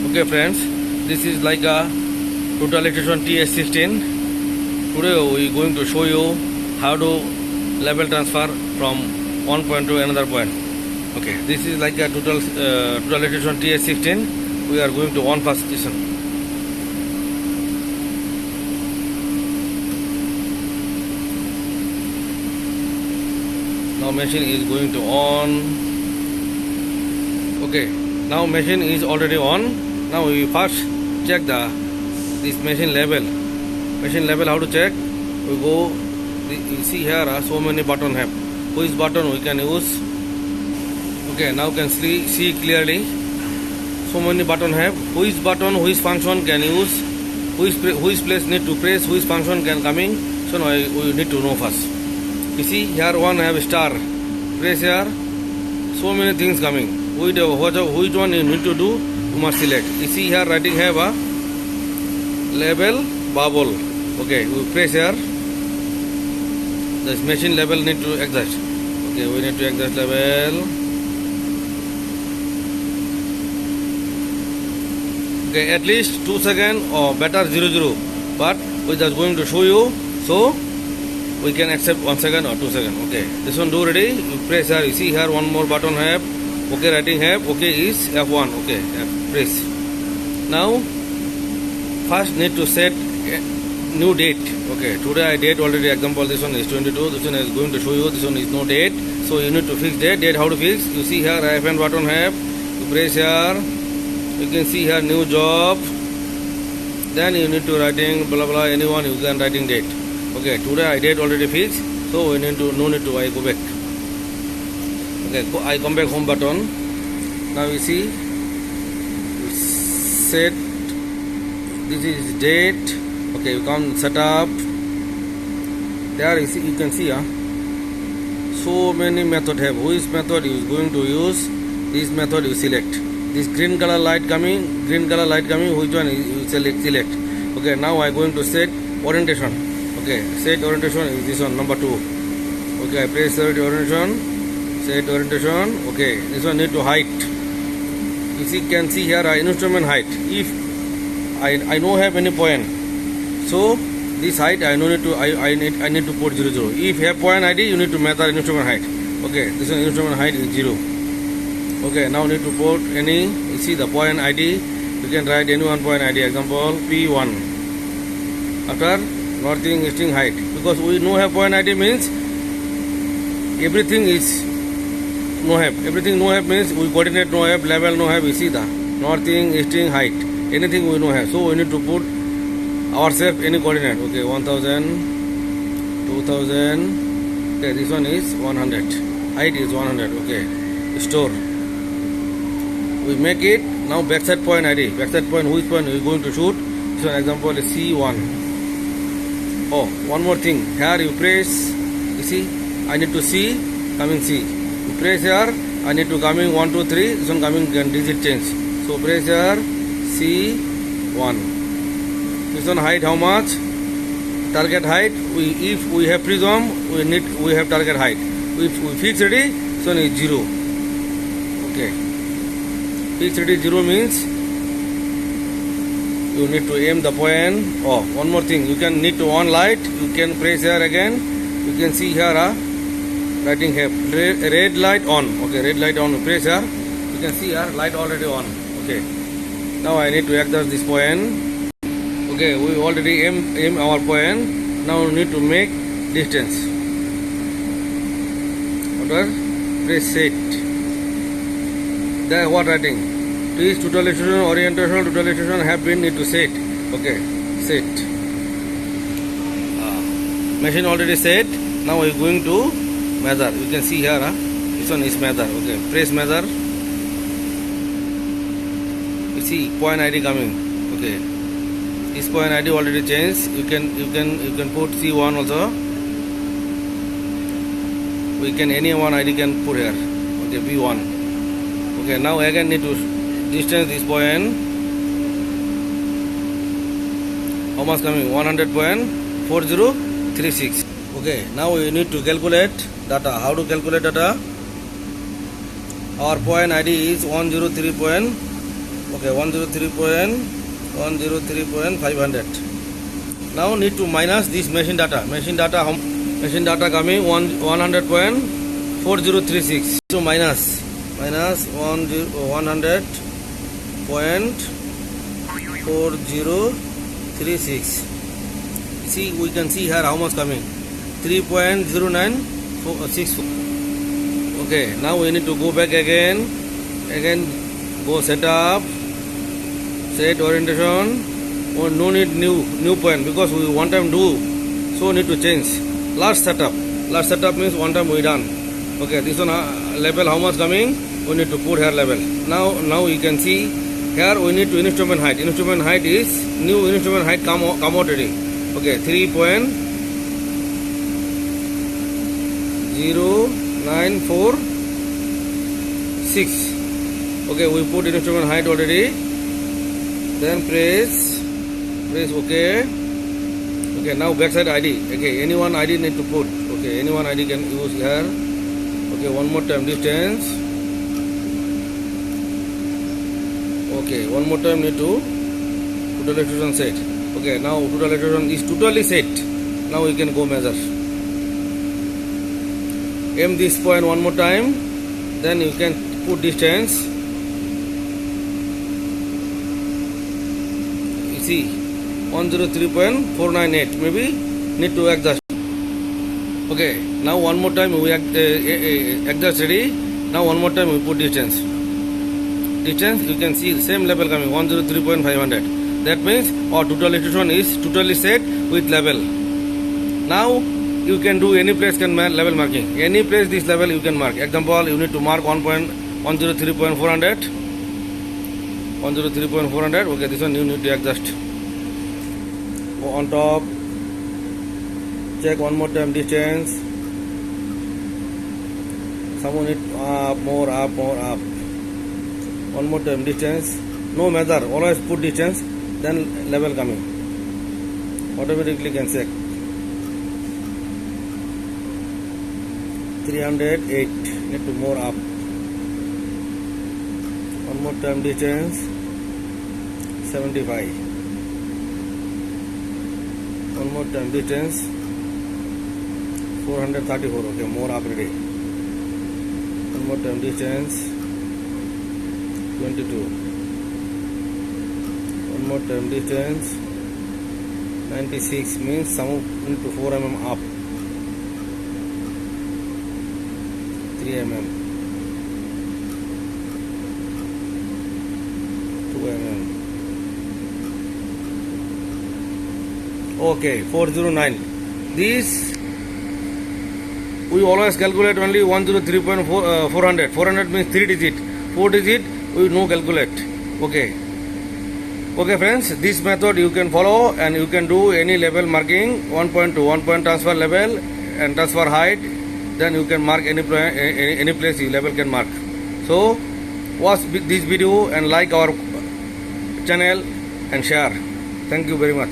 Okay friends, this is like a total electron TS16. Today we are going to show you how to level transfer from one point to another point. Okay, this is like a total electron TS16. We are going to on first station. Now machine is going to on. Okay, now machine is already on. Now we first check this machine level. Machine level, how to check? We go. You see here so many button have. Which button we can use? Okay, now can see clearly. So many button have. Which button, which function can use? Which place need to press? Which function can coming? So now we need to know first. You see here one have star. Press here. So many things coming. Which one you need to do? You must select. You see here writing have a level bubble. Okay, we press here. This machine level need to adjust. Okay, we need to adjust level. Okay, at least 2 seconds or better 0. But we just going to show you, so we can accept 1 second or 2 seconds. Okay, this one do ready. You press here. You see here one more button have. Okay, writing have. Okay is F1. Okay, press. Now first need to set new date. Okay, today I date already. Example, this one is 22. This one is going to show you. This one is no date. So you need to fix date. Date how to fix? You see here FN button have. You press here. You can see here new job. Then you need to writing blah blah. Anyone you can writing date. Okay, today I date already fixed. So we need to no need to I go back. Okay, I come back home button. Now you see set. This is date. Okay, you can set up. There you can see so many method have. Which method you is going to use? This method you select. This green color light coming. Which one you select? Okay, now I going to set orientation. Okay, set orientation is this one number 2. Okay, I press set orientation. Set orientation. Okay, this one need to height. You see, can see here instrument height. If I don't have any point, so this height I no need to I need to put 00. If you have point ID, you need to measure instrument height. Okay, this one instrument height is 0. Okay, now need to put any. You see the point ID. You can write any one point ID. Example P1. After northing easting height, because we no have point ID means everything is no have. Everything no have means we coordinate no have, level no have. You see the northing easting height. Anything we no have. So we need to put ourselves any coordinate. Okay, 1000, 2000. Okay, this one is 100. Height is 100. Okay, store. We make it now backside point ID. Backside point, which point we are going to shoot? This one example is C1. Oh, one more thing. Here you press. You see, I need to see coming C. You press here. I need to coming 1, 2, 3. This one coming digit change. So press here C1. This one height how much? Target height. If we have prism, we have target height. If we fix ready, this one is 0. Okay. Fix ready 0 means you need to aim the point. Oh, one more thing. You can need to on light. You can press here again. You can see here writing here red light on. Okay, red light on. Press here. You can see here light already on. Okay. Now I need to adjust this point. Okay, we already aim our point. Now we need to make distance. After press set. There what writing? Please totalization, orientation, totalization have been need to set. Okay, set. Machine already set. Now we are going to measure. You can see here. This one is measure. Okay, press measure. You see point ID coming. Okay, this point ID already changed. You can put C1 also. We can any one ID can put here. Okay, B1. Okay, now again need to distance this point. How much coming? 100.4036. Okay, now we need to calculate data. How to calculate data? Our point ID is 103.0 Okay, 103.500. Now need to minus this machine data. Machine data coming 100.4036. To minus 100.4036. See, we can see here how much coming. 3.0964. Okay, now we need to go back again. Go setup, set orientation. Oh, no need new point because we one time do, so need to change. Last setup means one time we done. Okay, this one level how much coming? We need to put here level. Now you can see here we need to instrument height. Instrument height is new instrument height come out already. Okay, 3.0946. Okay, we put instrument height already. Then press OK. Okay, now backside ID. Okay, any one ID need to put. Okay, any one ID can use here. Okay, one more time distance. Okay, one more time need to total extrusion set. Okay, now total extrusion is totally set. Now we can go measure. Aim this point one more time. Then you can put distance. You see 103.498. Maybe need to adjust. Okay, now one more time we adjust ready. Now one more time we put distance. Distance you can see same level coming 103.500. That means our total extrusion is totally set with level. Now you can do any place can level marking. Any place this level you can mark. Example, you need to mark 103.400. 103.400. Okay, this one you need to adjust. Go on top. Check one more time distance. Someone need more up. One more time distance. No measure. Always put distance. Then level coming. Automatically can check. 308. Need to more up. One more time distance. 75. One more time distance. 434. Okay, more up ready. One more time distance. 22. One more time distance. 96 means some into 4 mm up. 3 mm. 2 mm. Okay, 409. This we always calculate only 103.400. 400 means 3 digit. 4 digit we no calculate. Okay. Okay friends, this method you can follow and you can do any level marking. 1.2, 1 point transfer level and transfer height. Then you can mark any place you level can mark. So watch this video and like our channel and share. Thank you very much.